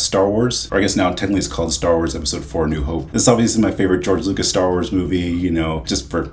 Star Wars, or I guess now technically it's called Star Wars Episode 4 New Hope. This is obviously my favorite George Lucas Star Wars movie, just for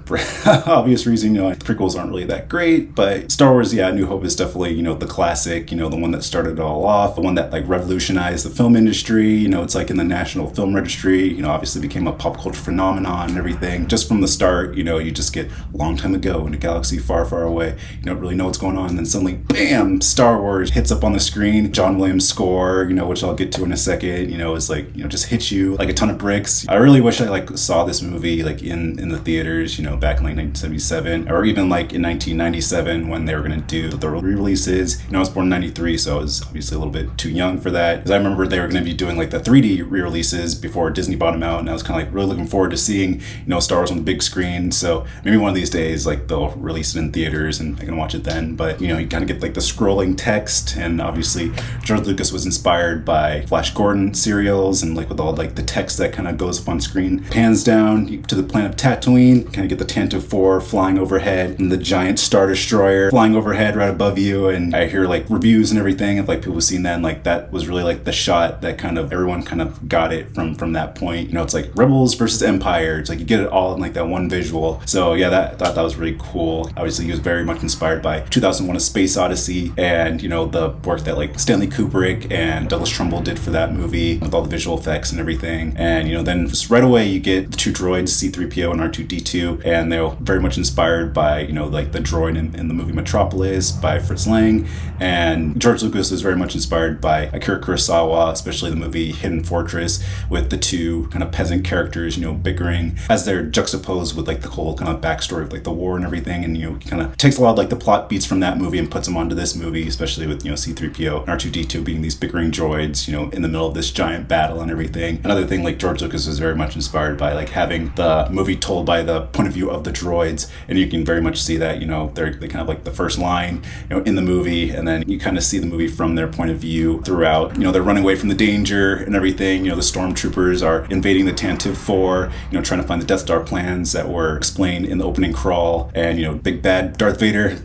obvious reason, the prequels aren't really that great, but Star Wars, New Hope is definitely, the classic, the one that started it all off, the one that like revolutionized the film industry, it's like in the National Film Registry, obviously became a pop culture phenomenon and everything. Just from the start, you just get a long time ago in a galaxy far, far away, you don't really know what's going on, and then suddenly, bam, Star Wars hits up on the screen, John Williams score, which I'll get to in a second, is like, just hits you like a ton of bricks. I really wish I like saw this movie like in the theaters, back in like 1977, or even like in 1997 when they were going to do the re-releases. I was born in 93, so I was obviously a little bit too young for that, because I remember they were going to be doing like the 3D re-releases before Disney bought them out, and I was kind of like really looking forward to seeing, Star Wars on the big screen. So maybe one of these days like they'll release it in theaters and I can watch it then. But you kind of get like the scrolling text, and obviously George Lucas was inspired by Flash Gordon serials, and like with all like the text that kind of goes up on screen. Pans down to the planet Tatooine, kind of get the Tantive 4 flying overhead, and the giant Star Destroyer flying overhead right above you. And I hear like reviews and everything of like people seen that, and like that was really like the shot that kind of everyone kind of got it from that point. It's like Rebels versus Empire. It's like you get it all in like that one visual. So yeah, that was really cool. Obviously he was very much inspired by 2001: A Space Odyssey, and the work that like Stanley Kubrick and Douglas Trumbull did for that movie with all the visual effects and everything. And then just right away you get the two droids, C-3PO and R2-D2, and they're very much inspired by like the droid in the movie Metropolis by Fritz Lang. And George Lucas was very much inspired by Akira Kurosawa, especially the movie Hidden Fortress, with the two kind of peasant characters bickering as they're juxtaposed with like the whole kind of backstory of like the war and everything. And kind of takes a lot of like the plot beats from that movie and puts them onto this movie, especially with C-3PO and R2-D2 being these bickering droids in the middle of this giant battle and everything. Another thing, like George Lucas was very much inspired by like having the movie told by the point of view of the droids, and you can very much see that they kind of like the first line in the movie, and then you kind of see the movie from their point of view throughout. They're running away from the danger and everything. The stormtroopers are invading the Tantive 4, trying to find the Death Star plans that were explained in the opening crawl, and big bad Darth Vader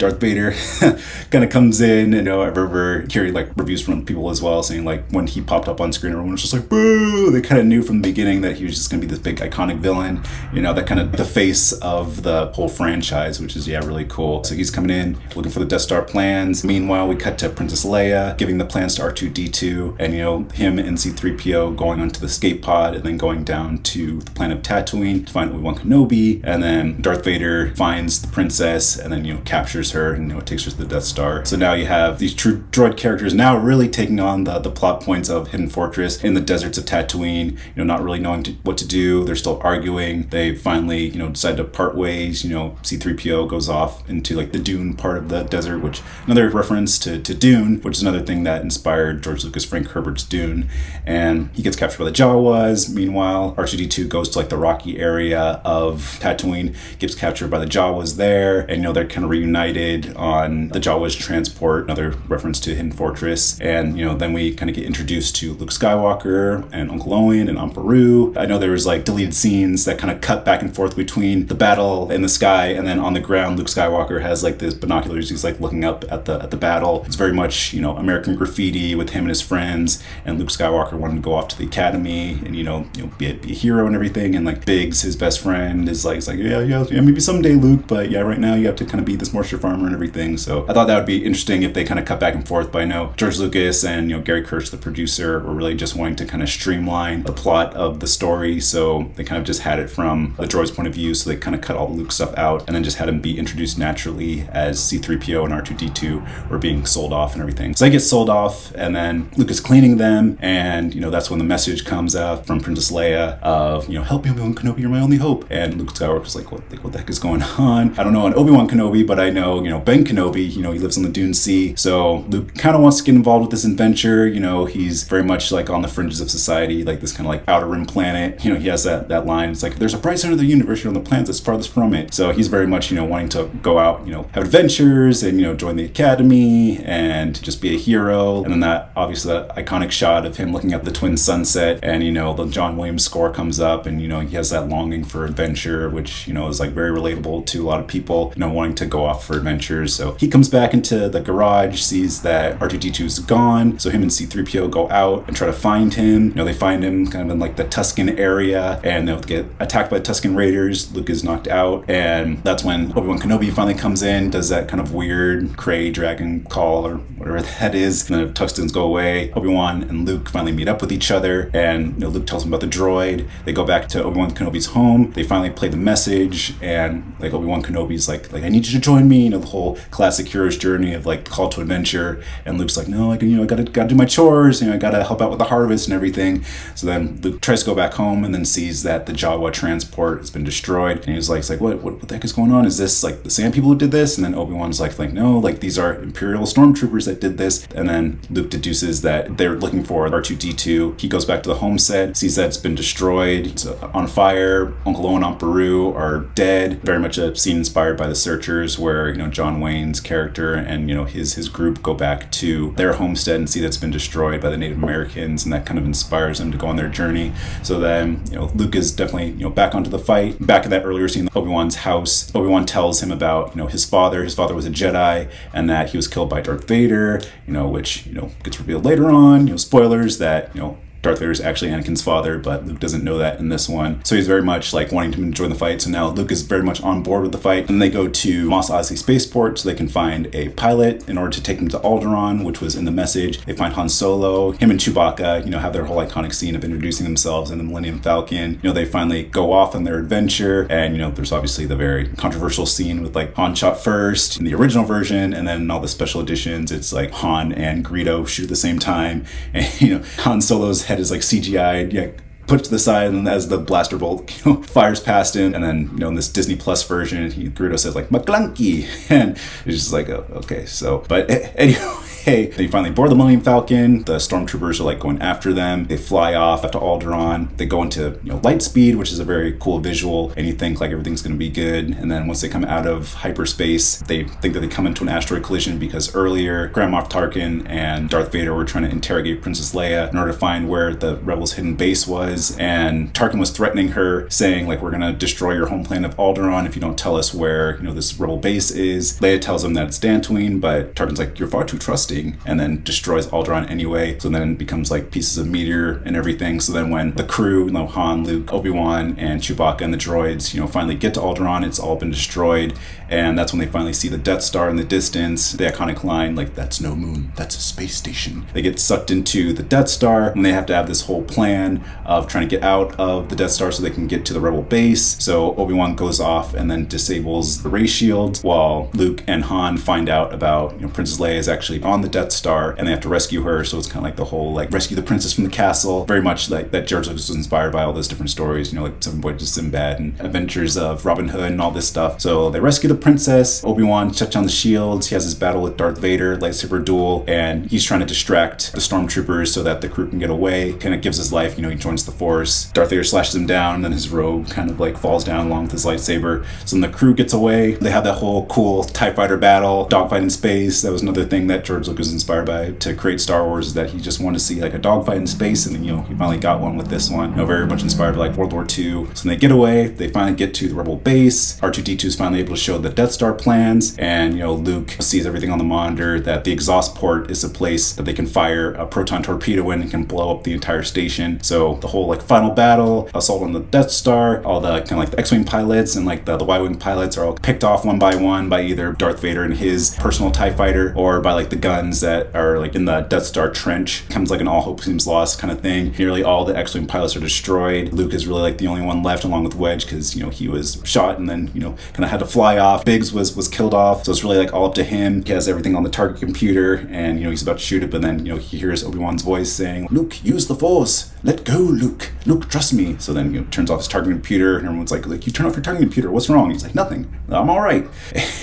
kind of comes in. I remember hearing like reviews from people as well saying like when he popped up on screen, everyone was just like boo. They kind of knew from the beginning that he was just going to be this big iconic villain, that kind of the face of the whole franchise, which is really cool. So he's coming in looking for the Death Star plans. Meanwhile, we cut to Princess Leia giving the plans to R2-D2, and him and C-3PO going onto the escape pod and then going down to the planet of Tatooine to find Obi-Wan Kenobi. And then Darth Vader finds the princess and then captures her and takes her to the Death Star. So now you have these true droid characters now really taking on the plot points of Hidden Fortress in the deserts of Tatooine, not really knowing what to do. They're still arguing. They finally decide to part ways. C-3PO goes off into like the Dune part of the desert, which another reference to Dune, which is another thing that inspired George Lucas Frank Herbert's Dune. And he gets captured by the Jawas. Meanwhile, R2-D2 goes to like the rocky area of Tatooine, gets captured by the Jawas there, and they're kind of reunited on the Jawas transport, another reference to Hidden Fortress. And then we kind of get introduced to Luke Skywalker and Uncle Owen and Aunt Beru. I know there was like deleted scenes that kind of cut back and forth between the battle in the sky, and then on the ground Luke Skywalker has like this binoculars. He's like looking up at the battle. It's very much American Graffiti with him and his friends, and Luke Skywalker wanted to go off to the academy and be a hero and everything. And like Biggs, his best friend, is like yeah, maybe someday, Luke, but yeah, right now you have to kind of be this moisture farmer and everything. So I thought that would be interesting if they kind of cut back and forth. But I know George Lucas and Gary Kirsch, the producer, were really just wanting to kind of streamline the plot of the story, so they kind of just had it from the droid's point of view. So they kind of cut all the Luke stuff out and then just had him be introduced naturally as C-3PO and R2-D2 were being sold off and everything. So they get sold off, and then Luke is cleaning them, and that's when the message comes out from Princess Leia of help me, Obi-Wan Kenobi, you're my only hope. And Luke Skywalker's like what the heck is going on? I don't know an Obi-Wan Kenobi, but I know Ben Kenobi. He lives on the Dune Sea, so Luke kind of wants to get involved with this adventure. He's very much like on the fringes of society, like this kind of like outer rim planet. He has that line. It's like there's a bright side of the universe on the planet that's farthest from it. So he's very much wanting to go out, have adventures and join the academy and just be a hero. And then that obviously that iconic shot of him looking at the twin sunset, and the John Williams score comes up, and he has that longing for adventure, which is like very relatable to a lot of people wanting to go off for adventures. So he comes back into the garage, sees that R2-D2 is gone, so him and C-3PO go out and try to find him. They find him kind of in like the Tuscan area, and they'll get attacked by Tuscan Raiders. Luke is knocked out, and that's when Obi-Wan Kenobi finally comes in, does that kind of weird Krayt dragon call or whatever that is, and then the Tuxtans go away. Obi-Wan and Luke finally meet up with each other, and Luke tells him about the droid. They go back to Obi-Wan Kenobi's home. They finally play the message, and like Obi-Wan Kenobi's like I need you to join me. The whole classic hero's journey of like call to adventure. And Luke's like, no, I gotta do my chores. I gotta help out with the harvest and everything. So then Luke tries to go back home and then sees that the Jawa transport has been destroyed. And he's like, what the heck is going on? Is this like the Sand people who did this? And then Obi-Wan's like no, like these are Imperial stormtroopers that did this. And then Luke deduces that they're looking for R2-D2. He goes back to the homestead, sees that it's been destroyed. It's on fire. Uncle Owen and Aunt Beru are dead. Very much a scene inspired by The Searchers, where John Wayne's character and his group go back to their homestead and see that's been destroyed by the Native Americans, and that kind of inspires them to go on their journey. So then Luke is definitely back onto the fight. Back in that earlier scene, Obi-Wan's house, Obi-Wan tells him about his father. His father was a Jedi, and that he was killed by Darth Vader, which gets revealed later on. Spoilers that Darth Vader is actually Anakin's father, but Luke doesn't know that in this one. So he's very much like wanting to join the fight. So now Luke is very much on board with the fight. And they go to Mos Eisley Spaceport so they can find a pilot in order to take them to Alderaan, which was in the message. They find Han Solo. Him and Chewbacca, have their whole iconic scene of introducing themselves in the Millennium Falcon. They finally go off on their adventure. And, there's obviously the very controversial scene with like Han shot first in the original version. And then in all the special editions, it's like Han and Greedo shoot at the same time. And, Han Solo's head is like CGI'd, put to the side, and as the blaster bolt fires past him, and then in this Disney Plus version, Greedo says like McClunky, and it's just like, oh, okay. So, but anyway. They finally board the Millennium Falcon. The stormtroopers are like going after them. They fly off to Alderaan. They go into light speed, which is a very cool visual, and you think like everything's going to be good. And then once they come out of hyperspace, they think that they come into an asteroid collision because earlier Grand Moff Tarkin and Darth Vader were trying to interrogate Princess Leia in order to find where the Rebels' hidden base was. And Tarkin was threatening her, saying like, we're going to destroy your home planet of Alderaan if you don't tell us where this Rebel base is. Leia tells him that it's Dantooine, but Tarkin's like, you're far too trusting. And then destroys Alderaan anyway. So then it becomes like pieces of meteor and everything. So then when the crew, Han, Luke, Obi-Wan, and Chewbacca and the droids, finally get to Alderaan, it's all been destroyed. And that's when they finally see the Death Star in the distance. The iconic line, like, that's no moon, that's a space station. They get sucked into the Death Star, and they have to have this whole plan of trying to get out of the Death Star so they can get to the Rebel base. So Obi-Wan goes off and then disables the ray shields, while Luke and Han find out about, Princess Leia is actually on the Death Star, and they have to rescue her. So it's kind of like the whole, like, rescue the princess from the castle. Very much like that George Lucas was inspired by all those different stories, like Seven Voyages of Sinbad and Adventures of Robin Hood and all this stuff. So they rescue the princess. Obi-Wan shuts down the shields. He has his battle with Darth Vader, lightsaber duel, and he's trying to distract the stormtroopers so that the crew can get away. Kind of gives his life, he joins the Force. Darth Vader slashes him down, and then his robe kind of like falls down along with his lightsaber. So then the crew gets away. They have that whole cool TIE fighter battle, dogfight in space. That was another thing that George Lucas was inspired by to create Star Wars, is that he just wanted to see like a dogfight in space, and then he finally got one with this one. Very much inspired by like World War II. So when they get away, they finally get to the Rebel base. R2-D2 is finally able to show the Death Star plans, and Luke sees everything on the monitor, that the exhaust port is a place that they can fire a proton torpedo in and can blow up the entire station. So the whole like final battle, assault on the Death Star, all the kind of like the X-Wing pilots and like the Y-Wing pilots are all picked off one by one by either Darth Vader and his personal TIE fighter, or by like the guns that are like in the Death Star trench. Comes like an all hope seems lost kind of thing. Nearly all the X-Wing pilots are destroyed. Luke is really like the only one left, along with Wedge, because he was shot and then kind of had to fly off. Biggs was killed off, so it's really like all up to him. He has everything on the target computer, and he's about to shoot it, but then he hears Obi-Wan's voice saying, "Luke, use the Force. Let go, Luke. Luke, trust me." So then turns off his target computer, and everyone's like, "You turn off your target computer. What's wrong?" He's like, "Nothing. I'm all right."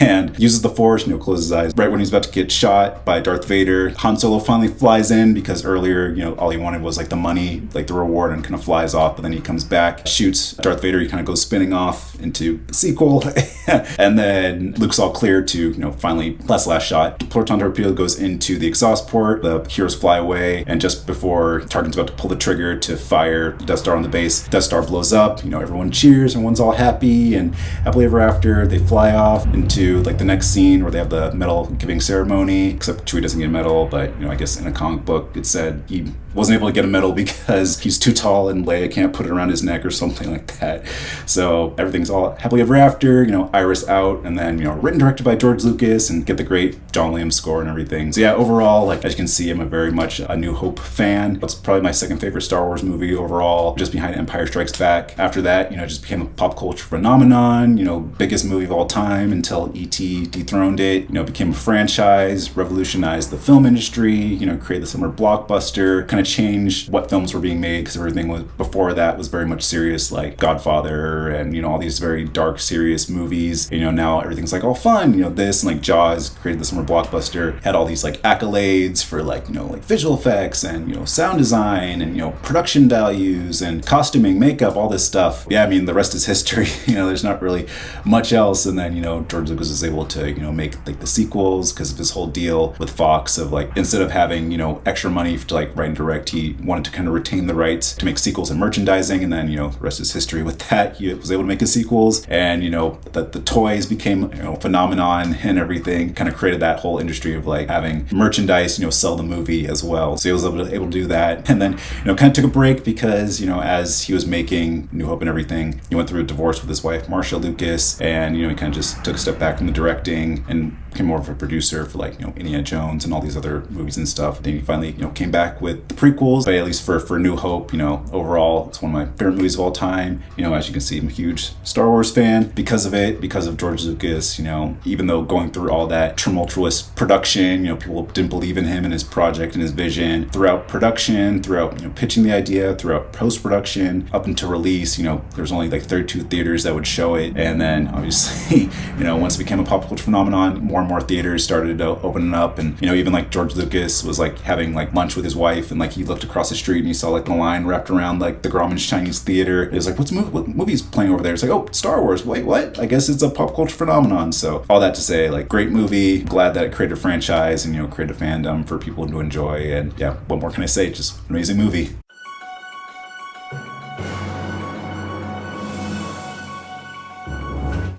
And uses the Force. Closes his eyes right when he's about to get shot by Darth Vader. Han Solo finally flies in, because earlier all he wanted was like the money, like the reward, and kind of flies off. But then he comes back, shoots Darth Vader. He kind of goes spinning off into the sequel, and then Luke's all clear to finally last shot. The proton torpedo goes into the exhaust port. The heroes fly away, and just before Tarkin's about to pull the trigger to fire the Death Star on the base, Death Star blows up. Everyone cheers, everyone's all happy, and happily ever after. They fly off into like the next scene where they have the medal giving ceremony, except Chewie doesn't get a medal, but I guess in a comic book it said he wasn't able to get a medal because he's too tall and Leia can't put it around his neck or something like that. So everything's all happily ever after, Iris out, and then, written directed by George Lucas, and get the great John Williams score and everything. So yeah, overall, as you can see, I'm a very much a New Hope fan. It's probably my second favorite Star Wars movie overall, just behind Empire Strikes Back. After that, it just became a pop culture phenomenon, biggest movie of all time until E.T. dethroned it, became a franchise, revolutionized the film industry, created the summer blockbuster, kind of changed what films were being made, because everything was before that was very much serious, like Godfather and all these very dark, serious movies. Now everything's all fun. This and Jaws created the summer blockbuster, had all these accolades for visual effects and sound design and production values and costuming, makeup, all this stuff. Yeah, I mean the rest is history. There's not really much else. And then George Lucas was able to make the sequels because of his whole deal with Fox of instead of having extra money to write and direct, he wanted to kind of retain the rights to make sequels and merchandising. And then the rest is history with that. He was able to make his sequels, and the toys became a phenomenon and everything, kind of created that whole industry of having merchandise sell the movie as well. So he was able to do that, and then kind of took a break because as he was making New Hope and everything, he went through a divorce with his wife Marcia Lucas, and he kind of just took a step back from the directing and became more of a producer for Indiana Jones and all these other movies and stuff. Then he finally came back with the prequels, but at least for New Hope, overall it's one of my favorite movies of all time. As you can see, I'm a huge Star Wars fan because of it, because of George Lucas. Even though going through all that tumultuous production, people didn't believe in him and his project and his vision throughout production, throughout pitching the idea, throughout post-production, up until release. There's only 32 theaters that would show it, and then obviously once it became a pop culture phenomenon, more and more theaters started opening up, and even George Lucas was having lunch with his wife, and he looked across the street and he saw the line wrapped around the Grauman's Chinese Theater. It was what movie's playing over there? It's oh, Star Wars. Wait, what? I guess it's a pop culture phenomenon. So all that to say, great movie. Glad that it created a franchise and created a fandom for people to enjoy. And yeah, what more can I say? Just an amazing movie.